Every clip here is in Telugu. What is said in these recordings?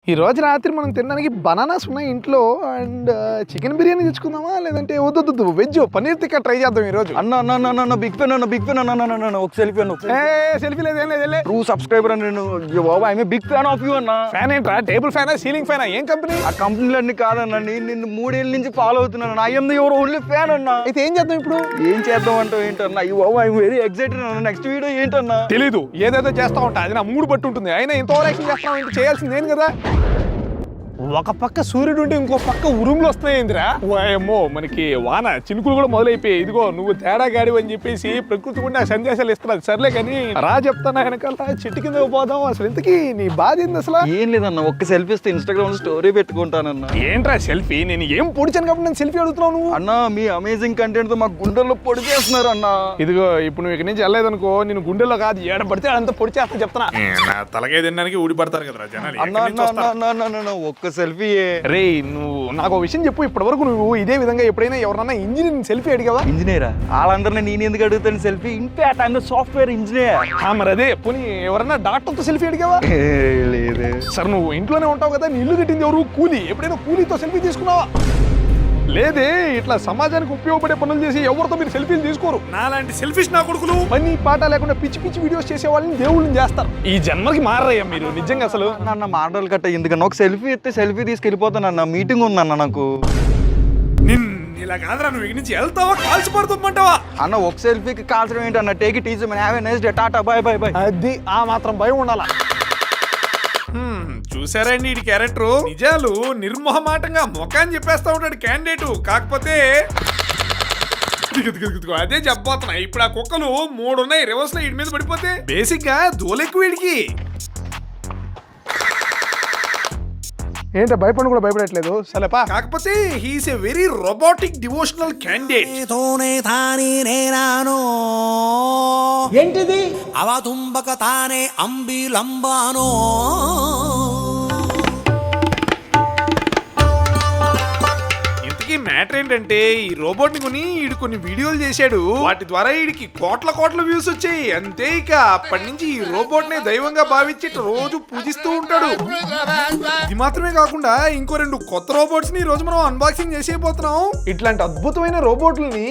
ఈ రోజు రాత్రి మనం తినడానికి బనానాస్ ఉన్నాయి ఇంట్లో అండ్ చికెన్ బిర్యానీ తెచ్చుకుందామా లేదంటే వద్దు వెజ్ పన్నీర్ టిక్కా ట్రై చేద్దాం ఈ రోజు. అన్న బిగ్ ఫ్యాన్ అన్న ఒక సెల్ఫీ అన్న సెల్ఫీ లేదు ఏం లేదు ట్రూ సబ్స్క్రైబర్ అని నేను బాబా I big fan of you అన్న. ఫ్యాన్ ఏంట్రా? టేబుల్ ఫ్యానా సీలింగ్ ఫ్యానా? ఏం కంపెనీ? ఆ కంపెనీలన్నీ కాదన్న, నేను నిన్ను 3 ఏళ్ళ నుంచి ఫాలో అవుతున్నాను. I M your only fan అన్న. అయితే ఏం చేద్దాం ఇప్పుడు? ఏం చేద్దాం అంటే ఏంటన్నా ఈ బాబా ఐ వెరీ ఎక్సైటెడ్ అన్న. నెక్స్ట్ వీడియో ఏంటన్నా తెలీదు, ఏదేదో చేస్తా ఉంటా, అది నా మూడు బట్టి ఉంటుంది. అయినా ఇంత ఓవరాక్షన్ చేస్తాం ఏంటి? చేయాల్సింది నేను కదా. ఒక పక్క సూర్యుడు ఉంటే ఇంకో పక్క ఉరుములు వస్తున్నాయిందిరా. ఓయమ్మో, మనకి వాన చినుకులు కూడా మొదలైపోయాయి. ఇదిగో నువ్వు తేడా గాడి అని చెప్పేసి ప్రకృతి కూడా సందేశాలు ఇస్తున్నారు. సర్లే కానీ రా చెప్తాను వెనకాల చెట్టు కింద పోదాం. అసలు ఇంతకీ నీ బాధ ఏంది అసలు? ఏం లేదన్న, ఒక్క సెల్ఫీ ఇస్తే ఇన్స్టాగ్రామ్ లో స్టోరీ పెట్టుకుంటానన్న. ఏంట్రా సెల్ఫీ? నేను ఏం పొడిచాను కాబట్టి నేను సెల్ఫీ అడుగుతున్నావు నువ్వు? అన్న మీ అమేజింగ్ కంటెంట్ తో మా గుండెల్లో పొడి చేస్తున్నారు అన్న. ఇదిగో ఇప్పుడు నువ్వు ఇక్కడి నుంచి వెళ్ళలేదనుకో, నేను గుండెల్లో కాదు ఏడ పడితే అంత పొడి చేస్తా చెప్తున్నా. నా తలకాయ తినడానికి ఊడిపడతారు కదా జనాలు. అన్న ఒక్క సెల్ఫీ. రే నువ్వు నాకు ఒక విషయం చెప్పు, ఇప్పటి వరకు నువ్వు ఇదే విధంగా ఎప్పుడైనా ఎవరన్నా ఇంజనీరింగ్ సెల్ఫీ అడిగావా? ఇంజనీరా? వాళ్ళందరినీ నేను ఎందుకు అడుగుతాను selfie? In fact I'm the software engineer. మరి అదే పోనీ ఎవరన్నా డాక్టర్తో సెల్ఫీ అడిగావా? లేదు సార్ నువ్వు ఇంట్లోనే ఉంటావు కదా, నీ ఇల్లు కట్టింది ఎవరు? కూలీ. ఎప్పుడైనా కూలీతో సెల్ఫీ తీసుకున్నావా? లేదే. ఇట్లా సమాజానికి ఉపయోగపడే పనులు చేసి ఎవరితో మీరు సెల్ఫీలు తీసుకోరు. నాలాంటి సెల్ఫిష్ నా కొడుకులు పని పాట లేకుండా పిచ్చి పిచ్చి వీడియోస్ చేసే వాళ్ళని దేవుళ్ళని చేస్తారు. ఈ జన్మకి మారయ్యా మీరు నిజంగా. అసలు నన్న మాటలు కట్ట ఎందుకన్నా, ఒక సెల్ఫీ ఎత్తే సెల్ఫీ తీసుకెళ్ళిపోతానన్న. మీటింగ్ ఉందన్న నాకు. ఇలా కాదురా, నువ్వు ఇక్కడి నుంచి వెళ్తావా కాల్చి పడుతుంటావా? అన్న ఒక సెల్ఫీకి కాల్చడం ఏంటన్న? Take it easy man, have a nice day, tata bye bye bye. అది ఆ మాత్రం భయం ఉండాలా? చూసారండి ఈ క్యారెక్టర్ నిజాలు నిర్మోహమాటంగా మొఖాన్ని చెప్పేస్తా ఉంటాడు క్యాండిడేట్. కాకపోతే అదే చెప్పబోతున్నా. ఇప్పుడు ఆ కుక్కలు 3 ఉన్నాయి రివర్స్ లో వీడి మీద పడిపోతే బేసిక్ గా దోలెక్కు వీడికి. ఏంటో భయపడి కూడా భయపడట్లేదు. సరేపా. కాకపోతే he's a very robotic devotional candidate. ఏంటిది? అవతుంబక తానే అంబిలంబానో. మ్యాటర్ ఏంటంటే ఈ రోబోట్ ని కొని ఈడు కొన్ని వీడియోలు చేశాడు. వాటి ద్వారా వీడికి కోట్ల వ్యూస్ వచ్చాయి. అంతే, ఇక అప్పటి నుంచి ఈ రోబోట్ నే దైవంగా భావించి రోజు పూజిస్తూ ఉంటాడు. ఇది మాత్రమే కాకుండా ఇంకో 2 కొత్త రోబోట్స్ ని ఈ రోజు మనం అన్బాక్సింగ్ చేసేయబోతున్నాం. ఇట్లాంటి అద్భుతమైన రోబోట్లని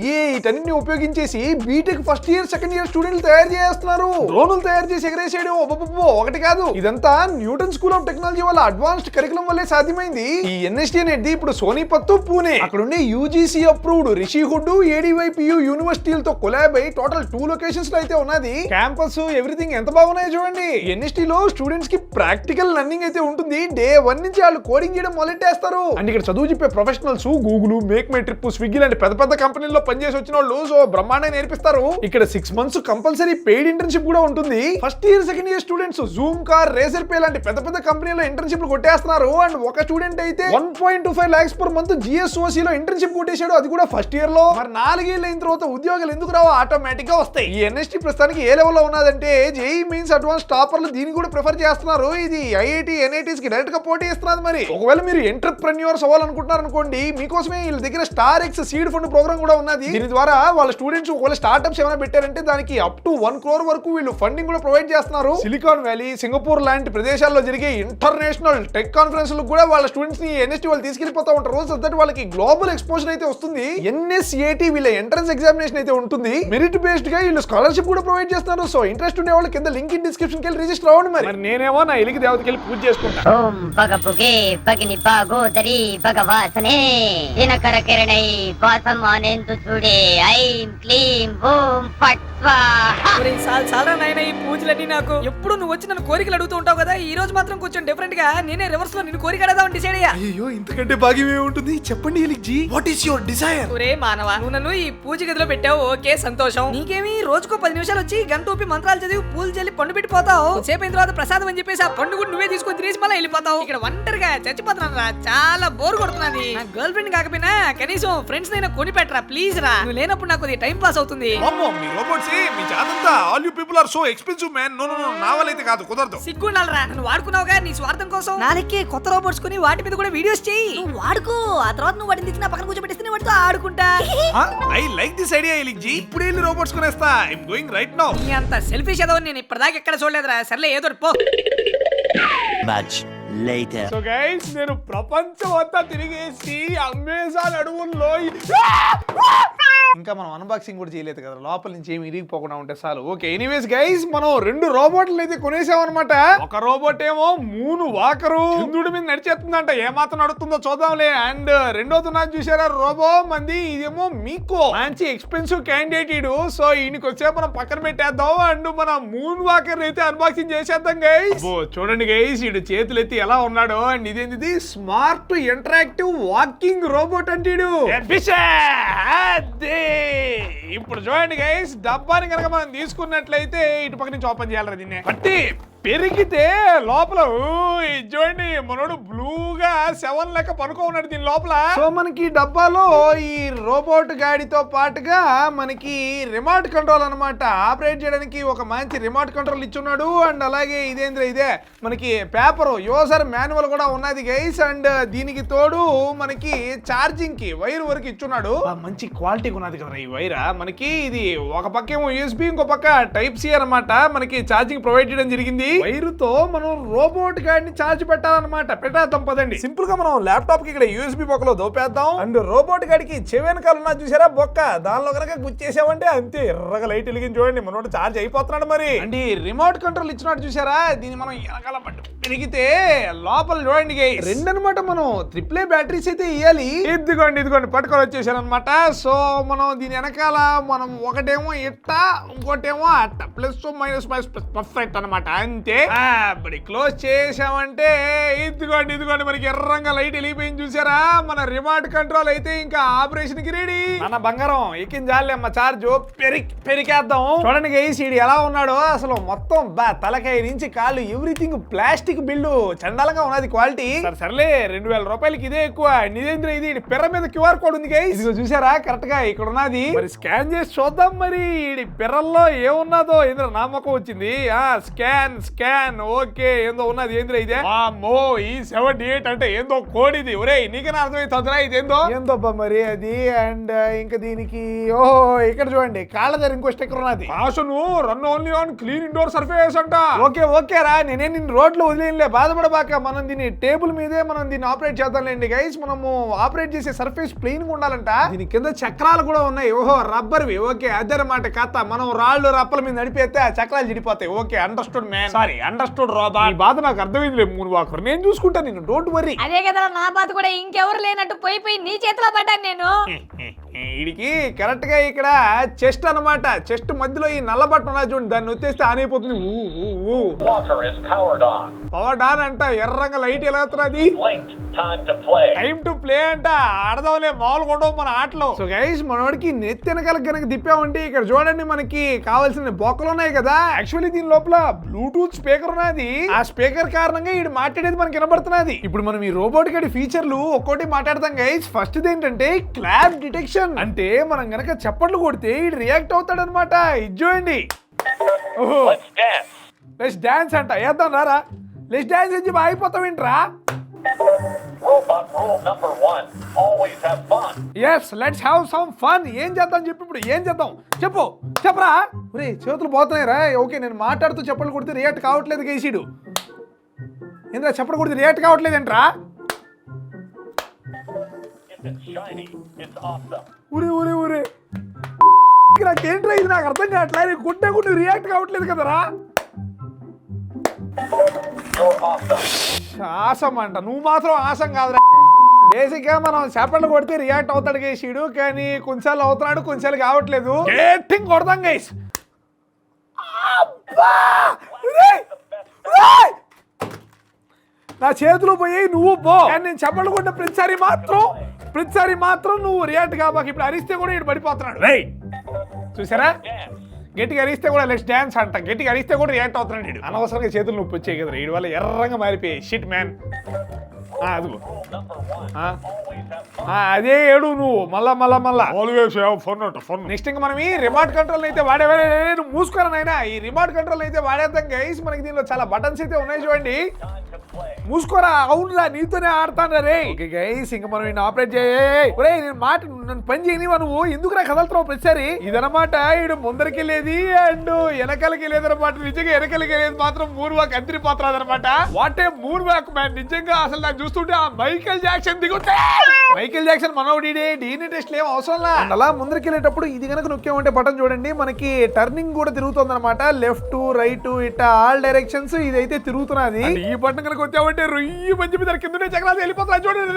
వీటన్నిటిని ఉపయోగించేసి BTech first year second year స్టూడెంట్లు తయారు చేస్తున్నారు. డ్రోన్లు తయారు చేసి ఎగరేసాడు. ఒకటి కాదు, ఇదంతా న్యూటన్ స్కూల్ ఆఫ్ టెక్నాలజీ వల్ల అడ్వాన్స్డ్ కరికులం వల్లే సాధ్యమైంది. ఈ ఎన్ఎస్టీ అనేది ఇప్పుడు సోనిపత్ పూణే అక్కడ ఉండే యూజీసీ అప్రూవ్డ్ రిషిహుడ్ ఏడీవైపియు యూనివర్సిటీలతో కొలాబ్ అయి టోటల్ 2 లొకేషన్స్ లో అయితే ఉన్నది. క్యాంపస్ ఎవ్రీథింగ్ ఎంత బాగున్నాయో చూడండి. ఎన్ఎస్టీ లో స్టూడెంట్స్ కి ప్రాక్టికల్ లర్నింగ్ అయితే ఉంటుంది. డే 1 నుంచి వాళ్ళు కోడింగ్ చేయడం మొదలెట్టేస్తారు. అండ్ ఇక్కడ చదువు చెప్పే professionals Google, make my trip, Swiggy లాంటి పెద్ద కంపెనీల్లో పనిచేసి వచ్చిన వాళ్ళు సో బ్రహ్మాండంగా నేర్పిస్తారు. ఇక్కడ 6 months కంపల్సరీ పెయిడ్ ఇంటర్న్షిప్ కూడా ఉంటుంది. First year second year students Zoomcar, Razorpay లాంటి పెద్ద కంపెనీలో ఇంటర్న్షిప్ కొట్టేస్తున్నారు. అండ్ ఒక స్టూడెంట్ అయితే 1.25 lakhs per month GSOC లో ఇంటర్న్షిప్ కొట్టేశాడు. అది కూడా ఫస్ట్ ఇయర్ లో. మరి 4 ఏళ్ళు అయిన తర్వాత ఉద్యోగాలు ఎందుకు రావు? ఆటోమేటిక్ గా వస్తాయి. ఈ ఎన్ఎస్టీ ప్రస్తుతానికి ఏ లెవెల్ లో ఉన్నదంటే జేఈ మెయిన్స్ అడ్వాన్స్ టాపర్లు దీన్ని కూడా ప్రిఫర్ చేస్తున్నారు. ఇది ఐఐటి ఎన్ఐటీస్ కి డైరెక్ట్ గా పోటీ ఇస్తున్నది. మరి ఒకవేళ మీరు ఎంటర్ప్రెన్యూర్స్ అవ్వాలనుకుంటున్నారు అనుకోండి, మీకోసమే వీళ్ళ దగ్గర star X seed fund programme కూడా ఉన్నది. దీని ద్వారా వాళ్ళ స్టూడెంట్స్ ఒకవేళ స్టార్ట్అప్స్ ఏమైనా పెట్టారంటే దానికి అప్ టు 1 crore వరకు వీళ్ళు ఫండింగ్ కూడా ప్రొవైడ్ చేస్తున్నారు. సిలికాన్ వ్యాలీ, సింగపూర్ లాంటి ప్రదేశాల్లో జరిగే ఇంటర్నేషనల్ టెక్ కాన్ఫరెన్స్ కూడా వాళ్ళ స్టూడెంట్స్ ని ఎన్ఎస్టీ వాళ్ళు తీసుకెళ్లిపోతా ఉంటారు. సో దట్ వాళ్ళకి గ్లోబల్ ఎక్స్పోజర్ అయితే వస్తుంది. ఎన్ఎస్ఏటి వీళ్ళ ఎంట్రన్స్ ఎగ్జామినేషన్ అయితే ఉంటుంది. మెరిట్ బేస్డ్ గా వీళ్ళు స్కాలర్షిప్ కూడా ప్రొవైడ్ చేస్తున్నారు. సో ఇంట్రెస్ట్ ఉండే వాళ్ళు కింద లింక్ ఇన్ డిస్క్రిప్షన్ కి వెళ్ళి రిజిస్టర్ అవ్వండి. మరి నేనేమో నా ఎలికి దేవతకి వెళ్ళి పూజ చేసుకుంటా. ఓం పగపుగే పగిని పాగోదరి భగవాసనే దినకర కిరణై వాసమానేందు చూడే ఐం క్లీం ఓం ఫట్ చాలా నాయన ఈ పూజలన్నీ నాకు ఎప్పుడు నువ్వు వచ్చి నన్ను కోరికలు అడుగుతూ ఉంటావు కదా. ఈ రోజు మాత్రం కొంచెం డిఫరెంట్ గా నేనే రివర్స్ లో నిన్ను కోరిక అడదామని డిసైడ్ అయ్యా. అయ్యో ఇంతకంటే భాగ్యం ఏముంటుంది చెప్పండి ఎలిక్జీ. What is your desire? ఒరే మానవ, నువ్వు నన్ను ఈ పూజ గదిలో పెట్టావు, ఓకే సంతోషం. నీకేమి రోజుకో 10 నిమిషాలు వచ్చి గంట ఊపి మంత్రాలు చదివి పూలు చల్లి పండు పెట్టిపోతావు. సేపు అయిన తర్వాత ప్రసాదం అని చెప్పేసి ఆ పండు కూడా నువ్వే తీసుకొని తినేసి మళ్ళీ వెళ్ళిపోతావు. ఇక్కడ ఒంటరిగా చచ్చిపోతున్నాను రా, చాలా బోర్ కొడుతున్నది. నా గర్ల్ ఫ్రెండ్ కాకపోయినా కనీసం ఫ్రెండ్స్ నైనా కొని పెట్టరా ప్లీజ్ రా. నువ్వు లేనప్పుడు నాకు టైం పాస్ అవుతుంది. మీ రోబోట్స్ మీ జాతంతా all you people are so expensive man. No నా వల్ల అయితే కాదు, కుదరదు. సిగ్గుండాలరా, నన్ను వాడుకున్నావుగా నీ స్వార్థం కోసం. నాలుకే కొత్త రోబోట్స్ కొని వాటి మీద కూడా వీడియోస్ చేయి. నువ్వు వాడుకో, ఆ తర్వాత నువ్వు వాటిని తెచ్చి నా పక్కన కూర్చోబెట్టేస్తే వాటితో ఆడుకుంటా. ఐ లైక్ దిస్ ఐడియా ఎలిక్జీ. ఇప్పుడు వెళ్ళి రోబోట్స్ కొనేస్తా. I am going right now. నీ అంత సెల్ఫిష్ ఏదో నేను ఇప్పటిదాకా ఎక్కడ చూడలేదురా. సర్లే ఏదో పో. Much later. సో గైస్ నేను ప్రపంచం అంతా తిరిగేసి అమెజాన్ అడవుల్లో ఇంకా మనం అన్బాక్సింగ్ కూడా చేయలేదు కదా, లోపల నుంచి ఏమి ఇరిగిపోకుండా ఉంటే చాలు. ఓకే, ఎనీవేస్ గైస్ మనం 2 రోబోట్లు అయితే కొనేసామన్నమాట. ఒక రోబోట్ ఏమో మూను వాకరు చంద్రుడి మీద నడిచేస్తుందంట, ఏమాత్రం నడుస్తుందో చూద్దాంలే. అండ్ రెండోది నాకు చూసారా రోబో మంది, ఇదేమో మీకో మంచి ఎక్స్పెన్సివ్ క్యాండిడేట్ ఇడు. సో ఈయనకి వచ్చే మనం పక్కన పెట్టేద్దాం అండ్ మన మూన్ వాకర్ అయితే అన్బాక్సింగ్ చేసేద్దాం గైస్. చూడండి గైస్, ఇడు చేతులు ఎత్తి ఎలా ఉన్నాడో. అండ్ ఇదేంటిది స్మార్ట్ ఇంటరాక్టివ్ వాకింగ్ రోబోట్ అంటీడు. ఇప్పుడు చూడండి గైస్, డబ్బాని కనుక మనం తీసుకున్నట్లయితే ఇటు పక్క నుంచి ఓపెన్ చేయాలి దీన్ని బట్టి పెరిగితే లోపల చూడండి మనోడు బ్లూగా 7 లెక్క పనుకో ఉన్నాడు దీని లోపల. సో మనకి డబ్బాలో ఈ రోబోట్ గాడితో పాటుగా మనకి రిమోట్ కంట్రోల్ అన్నమాట, ఆపరేట్ చేయడానికి ఒక మంచి రిమోట్ కంట్రోల్ ఇచ్చున్నాడు. అండ్ అలాగే ఇదే మనకి పేపర్ యూజర్ మాన్యువల్ కూడా ఉన్నది గైస్. అండ్ దీనికి తోడు మనకి ఛార్జింగ్ కి వైర్ వరకు ఇచ్చున్నాడు. మంచి క్వాలిటీ ఉన్నది కదా ఈ వైర్. మనకి ఇది ఒక పక్క ఏమో యూఎస్బి, ఇంకో పక్క టైప్ సి అన్నమాట. మనకి ఛార్జింగ్ ప్రొవైడ్ చేయడం జరిగింది. వైరుతో మనం రోబోట్ గాడిని ఛార్జ్ పెట్టాలన్నమాట. పెట్టేద్దాం పదండి. సింపుల్ గా మనం ల్యాప్టాప్ కి ఇక్కడ యూఎస్బి బొక్కలో దోపేద్దాం. అండ్ రోబోట్ గాడికి చెవెనకాల ఉన్న చూసారా బొక్క, దానిలో కనుక గుచ్చేసామంటే అంతే ఎర్రగా లైట్ వెలిగింది. చూడండి మనోడు ఛార్జ్ అయిపోతున్నాడు మరి. అండ్ ఈ రిమోట్ కంట్రోల్ ఇచ్చినట్టు చూసారా, దీన్ని మనం వెనకాల పట్టు పెరిగితే లోపల చూడండి రెండు అనమాట. మనం ట్రిపుల్ ఏ బ్యాటరీస్ అయితే ఇవ్వాలి. ఇదిగోండి పట్టుకొని వచ్చేసాను అనమాట. సో మనం దీని వెనకాల మనం ఒకటేమో ఇట్ట, ఇంకోటేమో అట్ట, ప్లస్ మైనస్ పర్ఫెక్ట్ అనమాట. అంతే ఇప్పుడు క్లోజ్ చేసామంటే ఇదిగోండి మనకి ఎర్రంగా లైట్ వెళ్ళిపోయింది చూసారా. మన రిమోట్ కంట్రోల్ అయితే ఇంకా ఆపరేషన్ కి రెడీ. మన బంగారం ఎక్కించాలి అమ్మ, చార్జ్ పెరికేద్దాం. చూడండి గైస్ ఈడు ఎలా ఉన్నాడో అసలు మొత్తం తలకాయ నుంచి కాళ్ళు ఎవ్రీథింగ్ ప్లాస్టిక్ బిల్డ్ చండాలంగా ఉన్నది క్వాలిటీ. సర్లే 2000 రూపాయలకి ఇదే ఎక్కువ. నిజేంద్ర ఇది పిర్ర మీద క్యూఆర్ కోడ్ ఉంది గైస్, ఇదిగో చూసారా కరెక్ట్ గా ఇక్కడ ఉన్నది. మరి స్కాన్ చేసి చూద్దాం మరి ఈ పిర్రల్లో ఏమున్నదో. ఏంద్ర నామకం వచ్చింది. స్కాన్ ఓకే ఏందో ఉన్నది. ఏంద్ర ఇదే అమ్మో ఈ 78 అంటే ఏందో కోడ్ ఇది. ఒరే నీకైనా అర్థమైతుందిరా ఇదేందో ఏందోబ్బా మరి అది. అండ్ ఇంకా దీనికి ఓహో ఇక్కడ చూడండి కాళ్ళ దగ్గర ఇంకో స్టిక్కర్ ఉన్నది. Caution run only on clean indoor surface అంట. ఓకే రా నేనే నిన్ను రోడ్లో వదిలేనులే, బాధపడబాక. మనం దీన్ని టేబుల్ మీదే మనం దీన్ని ఆపరేట్ చేద్దాంలేండి గైస్. మనము ఆపరేట్ చేసే సర్ఫేస్ ప్లెయిన్ గా ఉండాలంట. దీని కింద చక్రాలు కూడా ఉన్నాయి. ఓహో రబ్బర్వి. ఓకే అదనమాట కథ. మనం రాళ్ళు రప్పల మీద నడిపేస్తే ఆ చక్రాలు చెడిపోతాయి. Okay understood man, sorry understood రోబా. ఈ బాధ నాకు అర్థమైంది మూడు వాకర్, నేను చూసుకుంటాను నిన్ను, డోంట్ వరీ. అదే కదా నా బాధ కూడా, ఇంకెవరు లేనట్టు పోయి నీ చేతిలో పడ్డాను నేను. వీడికి కరెక్ట్ గా ఇక్కడ చెస్ట్ అన్నమాట. చెస్ట్ మధ్యలో ఈ నల్ల బట్టన్ ఉన్నది చూడండి, దాన్ని వచ్చేస్తే ఆన్ అయిపోతుంది. పవర్ ఆన్ అంట, ఎర్రంగా లైట్ ఎలా వస్తున్నది. టైం టు ప్లే అంట. ఆడదాంలే మామూలుగా ఉండవు మన ఆటలో. సో గైస్ మనోడికి నెత్తి వెనకాల కనుక తిప్పామంటే ఇక్కడ చూడండి మనకి కావాల్సిన బొక్కలు ఉన్నాయి కదా. యాక్చువల్లీ దీని లోపల బ్లూటూత్ స్పీకర్ ఉన్నది. ఆ స్పీకర్ కారణంగా ఇది మాట్లాడేది మనకి వినబడుతున్నది. ఇప్పుడు మనం ఈ రోబోట్ గడి ఫీచర్లు ఒక్కోటి మాట్లాడతాం గైస్. ఫస్ట్ ఏంటంటే క్లాప్ డిటెక్షన్. అంటే మనం గనక చప్పట్లు కొడితే ఇది రియాక్ట్ అవుతాడు అనమాట. ఇది చూడండి. ఓహో లెట్స్ డాన్స్ అంట. వేద్దాం రారా, లెట్స్ డాన్స్ అని చెప్పి అయిపోతావేంట్రా. Yes let's have some fun. ఏం చేద్దాం చెప్పి, ఇప్పుడు ఏం చేద్దాం చెప్పరా. ఒరే చేతులు పోతున్నాయి రా. ఓకే నేను మాట్లాడుతూ చప్పట్లు కొడితే రియాక్ట్ కావట్లేదు గైసీడు. ఏంద్రా చప్పట్లు కొడితే రియాక్ట్ కావట్లేదేంట్రా. ఊరే నాకేంట్రా ఇది, నాకు అర్థం కావట్లే. కొట్టే రియాక్ట్ కావట్లేదు కదరా. ఆసం అంట, నువ్వు మాత్రం ఆసం కాదురా. బేసిక్ గా మనం చేపలు కొడితే రియాక్ట్ అవుతాడు గైసీడు, కానీ కొన్నిసార్లు అవుతున్నాడు కొన్నిసార్లు కావట్లేదు. గట్టిగా కొడదాం గైస్. నా చేతిలో పోయి నువ్వు పో. నేను చెప్పలు కొట్టిన ప్రతిసారి మాత్రం నువ్వు రియాక్ట్ కాబాక. ఇప్పుడు అరిస్తే కూడా ఇటు పడిపోతున్నాడు. చూసారా గట్టిగా అరిస్తే కూడా లెట్స్ డాన్స్ అంట. గట్టిగా అరిస్తే కూడా రియాక్ట్ అవుతున్నాడు వీడు. అనవసరంగా చేతులు నొప్పి వచ్చాయి కదా వీడి వల్ల, ఎర్రంగా మారిపోయాయి. Shit man. అదిగో అదే ఏడు నువ్వు మళ్ళా నెక్స్ట్ ఇంకా మనం ఈ రిమోట్ కంట్రోల్ అయితే మూసుకోరా నాయనా. ఈ రిమోట్ కంట్రోల్ అయితే వాడేద్దాం గైస్. మనకి దీనిలో చాలా బటన్స్ అయితే ఉన్నాయి చూడండి. మూసుకోరా, అవునురా నీతోనే ఆడతాను రే. ఓకే గైస్, ఇంకా మనం ఈయన ఆపరేట్ చేయ నేను మాట నన్ను పని చేయనివా నువ్వు, ఎందుకు నాకు కదలుతున్నావు ప్రతిసారి? ఇదనమాట ఈడు ముందరికి వెళ్ళేది అండ్ వెనకాలకి వెళ్ళేది అనమాట. నిజంగా వెనకాలకి వెళ్ళేది మాత్రం మూడు వాక్ అంతరి పోతున్నది అనమాట. వాటే మూడు వాక్ మ్యాన్. నిజంగా అసలు నాకు చూస్తుంటే ఆ మైకేల్ జాక్సన్ దిగుతా. మైకేల్ జాక్సన్ మనోడి డీఎన్ఏ టెస్ట్ ఏం అవసరం లా. అలా ముందరికి వెళ్ళేటప్పుడు ఇది కనుక నొక్కేమంటే బటన్ చూడండి, మనకి టర్నింగ్ కూడా తిరుగుతుంది అనమాట. లెఫ్ట్ రైట్ ఇట్లా ఆల్ డైరెక్షన్స్ ఇదైతే తిరుగుతున్నది. ఈ బటన్ కనుక వచ్చామంటే రొయ్యి మంచి మీద కింద చక్రాలు వెళ్ళిపోతున్నా చూడండి.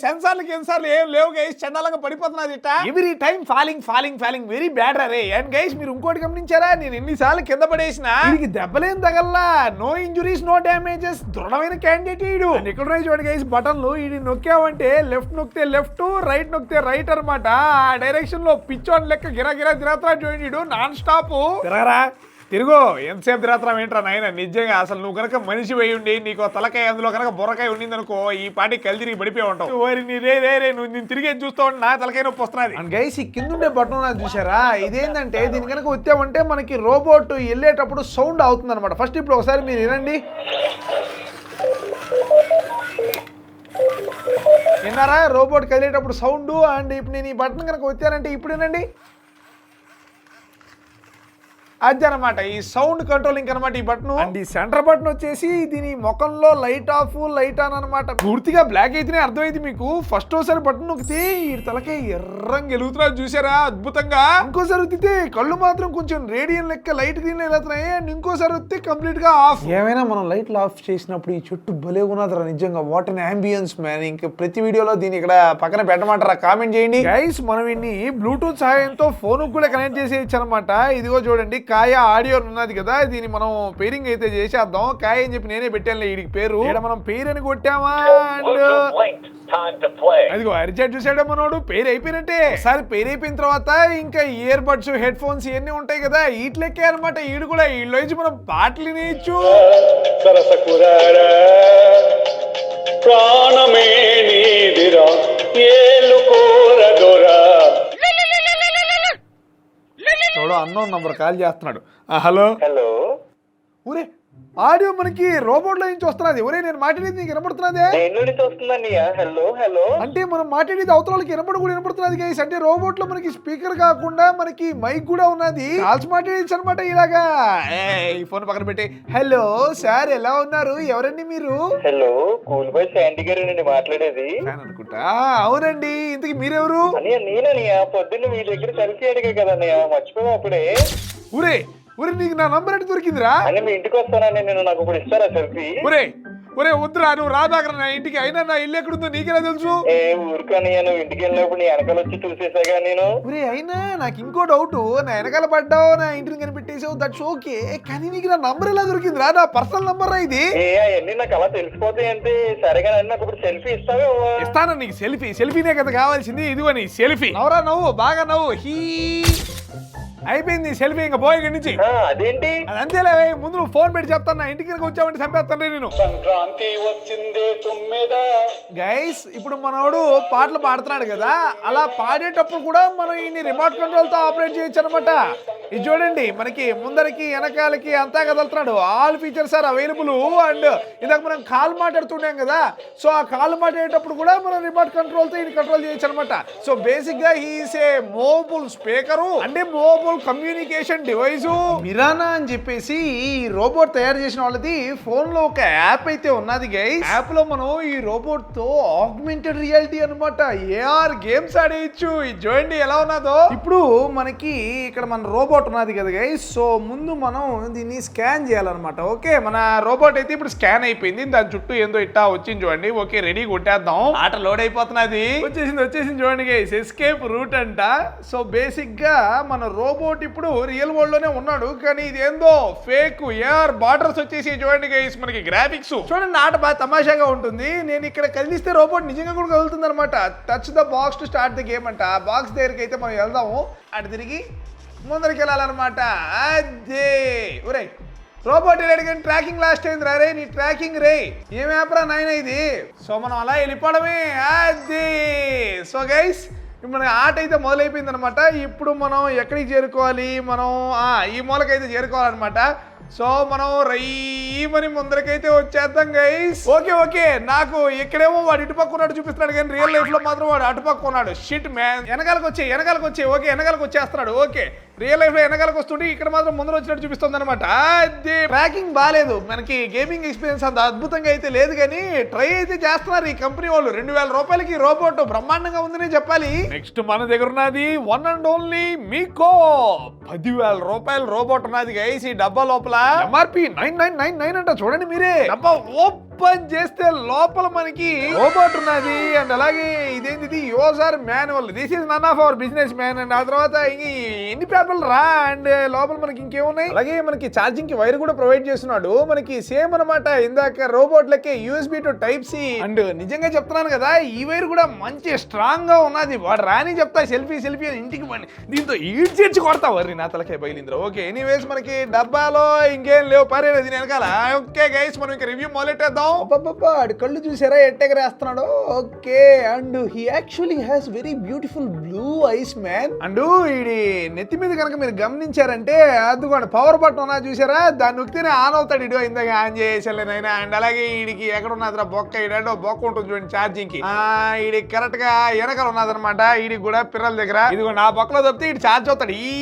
సెన్సార్లకి ఎన్సార్లు ఏం లేవు గైస్, చండాలంగా పడిపోతున్నది ఇట్లా. Every time falling very bad ray. And guys మీరు ఇంకోటి గమనించారా, నేను ఎన్నిసార్లు కింద పడేసిన దీనికి దెబ్బలేం తగల్లా, నో ఇంజురీస్ నో డ్యామేజెస్, దృఢమైన క్యాండిడేట్ ఈడు. ఇక్కడ చూడండి గైస్ బటన్లు, ఇది నొక్కామంటే లెఫ్ట్ నొక్కితే లెఫ్ట్, రైట్ నొక్కితే రైట్ అనమాట. ఆ డైరెక్షన్ లో పిచ్చోన్ లెక్క గిరా తిరుగుతున్నా చూడండి నాన్ స్టాప్. తిరగరా తిరుగు, ఎంతసేపు తిరుగుతున్నాం ఏంట్రా నాయన. నిజంగా అసలు నువ్వు కనుక మనిషి పోయి ఉండి నీకు తలకాయ అందులో కనుక బుర్రకాయ ఉండింది అనుకో, ఈ పాటి కలి తిరిగి పడిపోయి ఉంటావు. నువ్వు నేను తిరిగి చూస్తూ ఉంటే నా తలకాయ నొప్పి వస్తున్నది. అండ్ గైస్ ఈ కింద ఉండే బటన్ నాకు చూసారా, ఇదేంటంటే దీని కనుక వచ్చామంటే మనకి రోబోట్ వెళ్ళేటప్పుడు సౌండ్ అవుతుంది అనమాట. ఫస్ట్ ఇప్పుడు ఒకసారి మీరు వినండి, విన్నారా రోబోట్ కదిలేటప్పుడు సౌండ్. అండ్ ఇప్పుడు నేను ఈ బటన్ కనుక వచ్చానంటే ఇప్పుడు వినండి, అది అనమాట ఈ సౌండ్ కంట్రోలింగ్ అనమాట ఈ బటన్. అండ్ ఈ సెంటర్ బటన్ వచ్చేసి దీని ముఖంలో లైట్ ఆఫ్ లైట్ ఆన్ అనమాట. పూర్తిగా బ్లాక్ అయితేనే అర్థమైంది మీకు. ఫస్ట్ ఒకసారి బటన్ నొక్కితే ఈ తలకే ఎర్రంగా వెలుగుతున్నా చూసారా అద్భుతంగా. ఇంకోసారి వత్తితే కళ్ళు మాత్రం కొంచెం రేడియం లెక్క లైట్ గ్రీన్ వెళ్తున్నాయి. అండ్ ఇంకోసారి వస్తే కంప్లీట్ గా ఆఫ్. ఏమైనా మనం లైట్లు ఆఫ్ చేసినప్పుడు ఈ చుట్టూ భలే ఉన్నదిరా నిజంగా. What an ambience man. ఇంకా ప్రతి వీడియోలో దీన్ని ఇక్కడ పక్కన పెట్టమంటారా, కామెంట్ చేయండి గైస్. మనం ఇన్ని బ్లూటూత్ సహాయంతో ఫోన్ కూడా కనెక్ట్ చేసేయచ్చు అనమాట. ఇదిగో చూడండి కాయ ఆడియో ఉన్నది కదా, దీన్ని మనం పేరింగ్ అయితే చేసేద్దాం. కాయ అని చెప్పి నేనే పెట్టాను వీడికి పేరు. ఇక్కడ మనం పేరు అని కొట్టామా అండ్ అదిగో అరిచాడు చూసాడు మనోడు, పేరు అయిపోయినట్టే. ఒకసారి పేరు అయిపోయిన తర్వాత ఇంకా ఇయర్ బడ్స్ హెడ్ ఫోన్స్ ఇవన్నీ ఉంటాయి కదా, వీటిలెక్కే అనమాట. ఈడు కూడా వీళ్ళు వచ్చి మనం పాటలు వినేయచ్చు. ప్రాణమే నీదిరా ఏలుకోరదొరా. చూడు అన్నోన్ నంబర్ కాల్ చేస్తున్నాడు. హలో హలో ఊరే ఆడియో మనకి రోబోట్ లో నుంచి వస్తున్నది. ఒరే నేను మాట్లాడేది నీకు వినపడుతున్నదే? హలో హలో అంటే మనం మాట్లాడేది అవతల వాళ్ళకి వినపడుతున్నది గైస్. అంటే రోబోట్ లో మనకి స్పీకర్ కాకుండా మనకి మైక్ కూడా ఉన్నది. కాల్స్ మాట్లాడేది అనమాట ఇలాగా. ఈ ఫోన్ పక్కన పెట్టి హలో సార్ ఎలా ఉన్నారు, ఎవరండి మీరు? హలో కూల్ బాయ్ శాండీ గారు మాట్లాడేది అనుకుంటా. అవునండి, ఇంతకి మీరెవరు? నేనన్నయ్య పొద్దున్న మీ దగ్గర సెల్ఫీ అడిగా కదన్నయ్య, మర్చిపోయావు అప్పుడే. ఊరే ఊరే నీకు నా నంబర్ అంటే దొరికిందిరా? అని మీ ఇంటికి వస్తానని నేను, నాకు ఇప్పుడు ఇస్తారా సెల్ఫీ? ఒరే వద్దురా, నువ్వు రాదాకరా నా ఇంటికి. అయినా నా ఇల్లు ఎక్కడుందో నీకెలా తెలుసు? ఏ ఊరికన్నయ్య, నువ్వు ఇంటికి వెళ్ళినప్పుడు నీ వెనకాల వచ్చి చూసేసాగా నేను. ఒరే అయినా నాకు ఇంకో డౌట్, నా వెనకాల పడ్డావు, నా ఇంటిని కనిపెట్టేసావు, దట్స్ ఓకే. కానీ నీకు నా నంబర్ ఎలా దొరికిందిరా? నా పర్సనల్ నంబర్ రా ఇది. అవన్నీ నాకు అలా తెలిసిపోతాయి అంటే. సరేగా నాకు ఇప్పుడు సెల్ఫీ ఇస్తావే? ఇస్తాను నీకు సెల్ఫీనే కదా కావాల్సింది. ఇదిగో నీ సెల్ఫీ. నవ్వురా నవ్వు, బాగా నవ్వు. హీ అయిపోయింది సెల్ఫీ, ఇంకా పోయి ఇక్కడి నుంచి. అదేంటి? అది అంతేలే, ముందు నువ్వు ఫోన్ పెట్టి చెప్తాను. నా ఇంటికి వచ్చావంటే చంపేస్తాను నేను. సంక్రాంతి వచ్చిందే తుమ్మెద. గైస్ ఇప్పుడు మనోడు పాటలు పాడుతున్నాడు కదా, అలా పాడేటప్పుడు కూడా మనం ఈ రిమోట్ కంట్రోల్ తో ఆపరేట్ చేయొచ్చు అనమాట. ఇది చూడండి మనకి ముందరికి వెనకాలకి అంతా కదులుతున్నాడు. All features are available. And ఇందాక మనం కాల్ మాట్లాడుతున్నాం కదా, సో ఆ కాల్ మాట్లాడేటప్పుడు కూడా మనం రిమోట్ కంట్రోల్ తో ఇది కంట్రోల్ చేయొచ్చు అనమాట. సో బేసిక్ గా హీస్ ఏ మూవబుల్ స్పీకర్ అంటే మూవబుల్ కమ్యూనికేషన్ డివైస్. మిరానా అని చెప్పేసి ఈ రోబోట్ తయారు చేసిన వాళ్ళది ఫోన్ లో ఒక యాప్ అయితే ఉన్నది గైస్. యాప్ లో మనం ఈ రోబోట్ తో ఆగ్మెంటెడ్ రియాలిటీ అనమాట ఏఆర్ గేమ్స్ ఆడేయచ్చు. ఇది చూడండి ఎలా ఉన్నదో. ఇప్పుడు మనకి ఇక్కడ మన రోబోట్ ఉన్నది కదా గైస్, సో ముందు మనం దీన్ని స్కాన్ చేయాలన్నమాట. ఓకే మన రోబోట్ అయితే ఇప్పుడు స్కాన్ అయిపోయింది, దాని చుట్టూ ఏందో ఇట్టా వచ్చింది చూడండి. ఓకే రెడీ కొట్టేద్దాం. ఆట లోడ్ అయిపోతున్నది. వచ్చేసింది చూడండి గైస్, ఎస్కేప్ రూట్ అంట. సో బేసిక్ గా మన రోబోట్ ఇప్పుడు రియల్ వరల్డ్ లోనే ఉన్నాడు, కానీ ఇది ఏందో ఫేక్ ఏఆర్ బార్డర్స్ వచ్చేసి చూడండి గైస్. మనకి గ్రాఫిక్స్ చూడండి, ఆట బాగా తమాషాగా ఉంటుంది. నేను ఇక్కడ కదిలిస్తే రోబోట్ నిజంగా కూడా కదులుతుంది అనమాట. Touch the box to start the game అంట. ఆ బాక్స్ దగ్గరికి అయితే మనం వెళ్దాము, అటు తిరిగి ముందరికి వెళ్ళాలన్నమాట. అదే ఒరే రోబోట్ వెళ్ళాడు ట్రాకింగ్ లాస్ట్ అయింది రా. రే నీ ట్రాకింగ్ రే ఏం యాప్ రా నాయన ఇది. సో మనం అలా వెళ్ళిపోవడమే. అది సో గైస్ మన ఆట అయితే మొదలైపోయింది అనమాట. ఇప్పుడు మనం ఎక్కడికి చేరుకోవాలి, మనం ఈ మూలకైతే చేరుకోవాలన్నమాట. సో మనం రయ్యమని ముందరకైతే వచ్చేద్దాం గైస్. ఓకే నాకు ఇక్కడేమో వాడు ఇటుపక్క ఉన్నాడు చూపిస్తున్నాడు, కానీ రియల్ లైఫ్ లో మాత్రం వాడు అటుపక్క ఉన్నాడు. Shit man. వెనకాలకు వచ్చే ఓకే వెనకాలకు వచ్చేస్తున్నాడు. ఓకే రియల్ లైఫ్ లో వెనకాలకు వస్తుంటే ఇక్కడ మాత్రం ముందర వచ్చినట్టు చూపిస్తుంది అనమాట. అది ట్రాకింగ్ బాగాలేదు, మనకి గేమింగ్ ఎక్స్పీరియన్స్ అంత అద్భుతంగా అయితే లేదు, కానీ ట్రై అయితే చేస్తున్నారు ఈ కంపెనీ వాళ్ళు. 2000 రూపాయలకి రోబోట్ బ్రహ్మాండంగా ఉందని చెప్పాలి. నెక్స్ట్ మన దగ్గర ఉన్నది వన్ అండ్ ఓన్లీ మీకో. 10,000 రూపాయల రోబోట్ ఉన్నది గైస్ ఈ డబ్బా లోపల. ఎంఆర్పి 9999 అంట. చూడండి మీరే. డబ్బా ఓపెన్ చేస్తే లోపల మనకి రోబోట్ ఉన్నది. అండ్ అలాగే ఇదేంటిది user manual. This is none of our business man. And ఆ తర్వాత ఎన్ని పేపర్లు రా. అండ్ లోపల మనకి ఇంకేమున్నాయి, అలాగే మనకి ఛార్జింగ్ కి వైర్ కూడా ప్రొవైడ్ చేస్తున్నాడు. మనకి సేమ్ అనమాట ఇందాక రోబోట్ లకే USB to Type-C. అండ్ నిజంగా చెప్తున్నాను కదా, ఈ వైర్ కూడా మంచి స్ట్రాంగ్ గా ఉన్నది. వాడు రాని చెప్తా సెల్ఫీ అని ఇంటికి పని దీంతో ఈడ్చేర్చి కొడతా. వర్రి నా తలకే బయలుందిరా. ఓకే ఎనీవేస్ మనకి డబ్బాలో ఇంకేం లేవు, పర్లేదు దీని వెనకాల. ఓకే గైస్ మనం ఇంకా రివ్యూ మొదలెట్టేద్దాం. ఆడి కళ్ళు చూసారా ఎట్టెగరేస్తున్నాడు. Okay and he actually has very beautiful blue eyes man. And ఇది నెత్తి మీద కనుక మీరు గమనించారంటే అదిగోండి పవర్ బటన్ ఉన్నా చూసారా, దాన్ని నొక్కితేనే ఆన్ అవుతాడు. ఇడు ఇందాక ఆన్ చేసేసాలేనైనా. అండ్ అలాగే వీడికి ఎక్కడ ఉన్నదిరా బొక్క, ఈడో బొక్క ఉంటుంది చూడండి ఛార్జింగ్ కి. ఈడి కరెక్ట్ గా వెనకాల ఉన్నదనమాట. వీడికి కూడా పిల్లల దగ్గర ఇదిగో నా బొక్కలో తప్పితే ఇటు ఛార్జ్ అవుతాడు. ఈ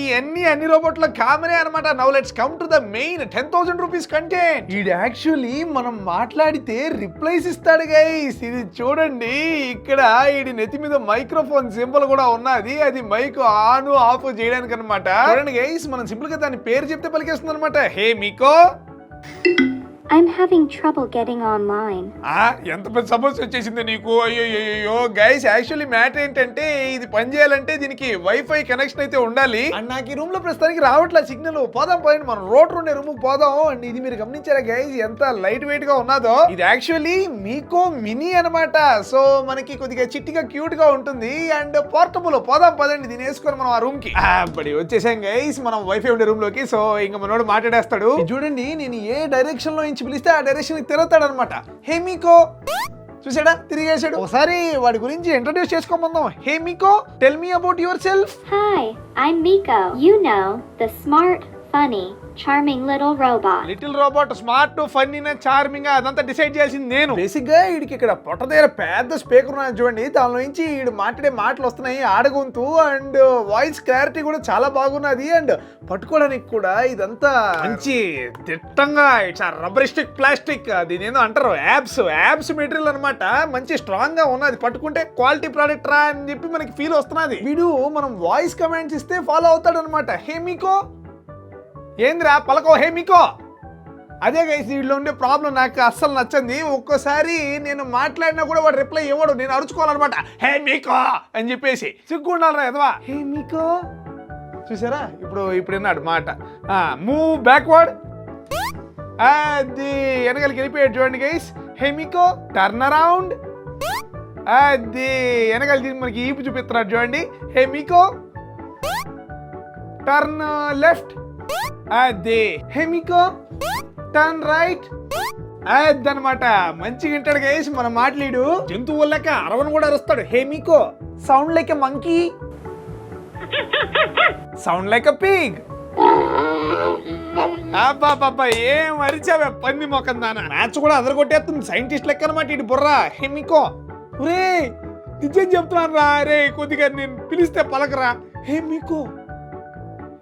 అన్ని రోబోట్ల కామనే అనమాట. Now let's come to the main 10,000 rupees content. ఇది యాక్చువల్లీ మనం మాట్లాడితే రిప్లైస్ ఇస్తాడు గైస్. ఇది చూడండి ఇక్కడ ఈడి నెత్తి మీద మైక్రోఫోన్ సింబల్ కూడా ఉన్నది. అది మైక్ ఆన్ ఆఫ్ చేయడానికి అనమాట. చూడండి గైస్ మనం సింపుల్ గా దాని పేరు చెప్తే పలికేస్తుంది అనమాట. హే మీకో. I'm having trouble getting online. ఎంత పెద్ద సమస్య వచ్చేసింది నీకు. అయ్యో గైస్ యాక్చువల్లీ మ్యాటర్ ఏంటంటే ఇది పని చేయాలంటే దీనికి వైఫై కనెక్షన్ అయితే ఉండాలి. అండ్ నాకు ఈ రూమ్ లో ప్రస్తుతానికి రావట్లే సిగ్నల్. పోదాం మనం రోడ్ ఉండే రూమ్ కి పోదాం. అండ్ ఇది మీరు గమనించారా గైస్ ఎంత లైట్ వెయిట్ గా ఉన్నదో. ఇది యాక్చువల్లీ మీకో మినీ అనమాట. సో మనకి కొద్దిగా చిట్టిగా క్యూట్ గా ఉంటుంది అండ్ పోర్టబుల్. పోదాం పదండి దీన్ని వేసుకొని మనం ఆ రూమ్ కి బడి వచ్చేసాం గైస్ మనం వైఫై ఉండే రూమ్ లోకి. సో ఇంకా మనోడు మాట్లాడేస్తాడు. చూడండి నేను ఏ డైరెక్షన్ లో పిలిస్తే ఆ డైరెక్షన్ తిరుగుతాడు అనమాట. హే మీకో చూసాడా తిరిగేసాడు. ఒకసారి వాడి గురించి ఇంట్రడ్యూస్ చేసుకోమందాం. హే మీకో tell me about your self. Hi, I'm Miko. You know, the smart, funny, charming little robot. Little robot smart funny charming అదంతా డిసైడ్ చేసింది నేను. బేసిక్ గా వీడికి ఇక్కడ పొట్ట దగ్గర పెద్ద స్పీకర్ ఉన్నది చూడండి. దానిలో నుంచి వీడు మాట్లాడే మాటలు వస్తున్నాయి ఆడగొంతు. అండ్ వాయిస్ క్లారిటీ కూడా చాలా బాగున్నది. అండ్ పట్టుకోవడానికి కూడా ఇదంతా మంచి దిట్టంగా ఇట్స్ రబ్బరిస్టిక్ ప్లాస్టిక్ దీని ఏదో అంటారు యాబ్స్ మెటీరియల్ అనమాట. మంచి స్ట్రాంగ్ గా ఉన్నది. పట్టుకుంటే క్వాలిటీ ప్రోడక్ట్ రా అని చెప్పి మనకి ఫీల్ వస్తున్నది. వీడు మనం వాయిస్ కమాండ్స్ ఇస్తే ఫాలో అవుతాడు అనమాట. హే మీకో ఏంద్రా పలకో హే మీకో. అదే గైస్ వీళ్ళు ఉండే ప్రాబ్లం నాకు అస్సలు నచ్చింది. ఒక్కోసారి నేను మాట్లాడినా కూడా వాడు రిప్లై ఇవ్వడు. నేను అరుచుకోవాలన్నమాట హే మీకో అని చెప్పేసి. సిగ్గు ఉండాలరా ఎదవా. హే మీకో చూసారా ఇప్పుడు విన్నాడు మాట. Move backward. అది వెనకాలకి వెళ్ళిపోయాడు చూడండి గైస్. హే మీకో టర్న్ అరౌండ్. అది వెనకాల మనకి ఈపు చూపిస్తున్నాడు చూడండి. హే మీకో టర్న్ లెఫ్ట్. అదే హే మీకో టర్న్ రైట్. అదనమాట మంచిగా వింటాడు గైస్ మన మాట్లాడు. జంతువు లెక్క అరవను కూడా అరుస్తాడు. హే మీకో sound like a monkey, sound like a Pig. అబ్బా ఏం అరిచావే పంది మొక్కం దానా. మ్యాచ్ కూడా అదరగొట్టేస్తుంది సైంటిస్ట్ లెక్క అనమాట ఇటు బుర్రా. హే మీకో రే నిజం చెప్తున్నాను రా. రే కొద్దిగా నేను పిలిస్తే పలకరా. హే మీకో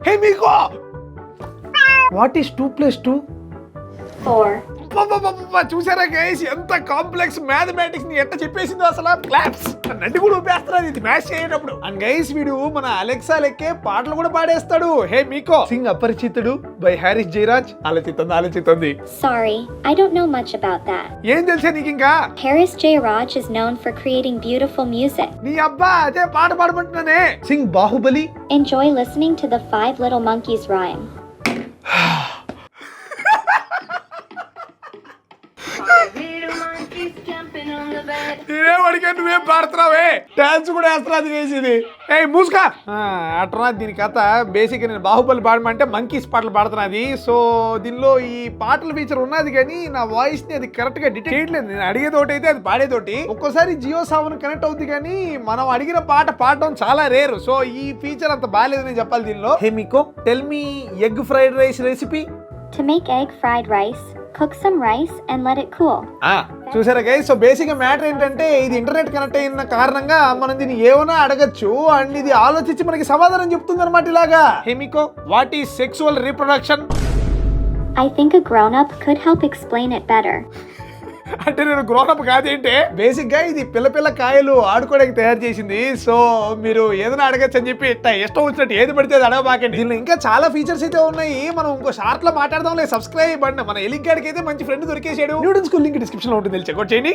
హే మీకో వాట్ ఈస్ 2 + 2? 4. చూసారా గైస్ ఎంత కాంప్లెక్స్ మ్యాథమెటిక్స్ ని ఎట్ట చెప్పేసిందో అసలు. క్లాప్స్ నడ్డి కూడా ఊపేస్తున్నది ఇది మ్యాచ్ చేయనప్పుడు. అండ్ గైస్ వీడు మన అలెక్సా లెక్కే పాటలు కూడా పాడేస్తాడు. హే మీకో సింగ్ అపరిచితుడు బై హారిస్ జయరాజ్. ఆలోచిస్తుంది. Sorry, I don't know much about that. ఏం తెలుసా నీకు ఇంకా? Haris Jayaraj is known for creating beautiful music. నీ అబ్బా అదే పాట పాడమంటున్నానే. Singh Baahubali. Enjoy listening to the 5 Little Monkeys rhyme. నేనేమడిగా నువ్వేం పాడుతున్నావే. డాన్స్ కూడా వేస్తున్నది వేసింది. ఏ మూసుకా అట్రా. దీని కథ బేసిక్ నేను బాహుబలి పాడమంటే మంకీస్ పాటలు పాడుతున్నది. సో దీనిలో ఈ పాటల ఫీచర్ ఉన్నది కానీ నా వాయిస్ ని అది కరెక్ట్ గా డిటెక్ట్ చేయట్లేదు. నేను అడిగేతోటి అయితే అది పాడేతోటి. ఒక్కోసారి జియో సావన్ కనెక్ట్ అవుతుంది కానీ మనం అడిగిన పాట పాడడం చాలా రేరు. సో ఈ ఫీచర్ అంత బాగాలేదని చెప్పాలి దీనిలో. హే మీకో tell me egg fried rice recipe. To make egg fried rice, cook some rice and let it cool. చూసారా గైస్, సో బేసిక్ గా మ్యాటర్ ఏంటంటే ఇది ఇంటర్నెట్ కనెక్ట్ అయిన కారణంగా మనం దీన్ని ఏమైనా అడగచ్చు అండ్ ఇది ఆలోచించి మనకి సమాధానం చెప్తుంది అనమాట. ఇలాగా హేమికో, what is sexual reproduction? I think a grown-up could help explain it better. అంటే నేను గ్రోనప్ కాదేంటే, బేసిక్ గా ఇది పిల్ల కాయలు ఆడుకోవడానికి తయారు చేసింది. సో మీరు ఏదైనా అడగచ్చు అని చెప్పి ఇష్టం వచ్చినట్టు ఏది పడితే అది అడగబాకండి. దీనిలో ఇంకా చాలా ఫీచర్స్ అయితే ఉన్నాయి. మనం ఇంకో షార్ట్ లో మాట్లాడదాం. సబ్స్క్రైబ్ అండి. మన ఎలిక్ గాడికి అయితే మంచి ఫ్రెండ్ దొరికేసాడు. న్యూడెన్ స్కూల్ లింక్ డిస్క్రిప్షన్ లో ఉంటుంది, చెక్అౌట్ చేయండి.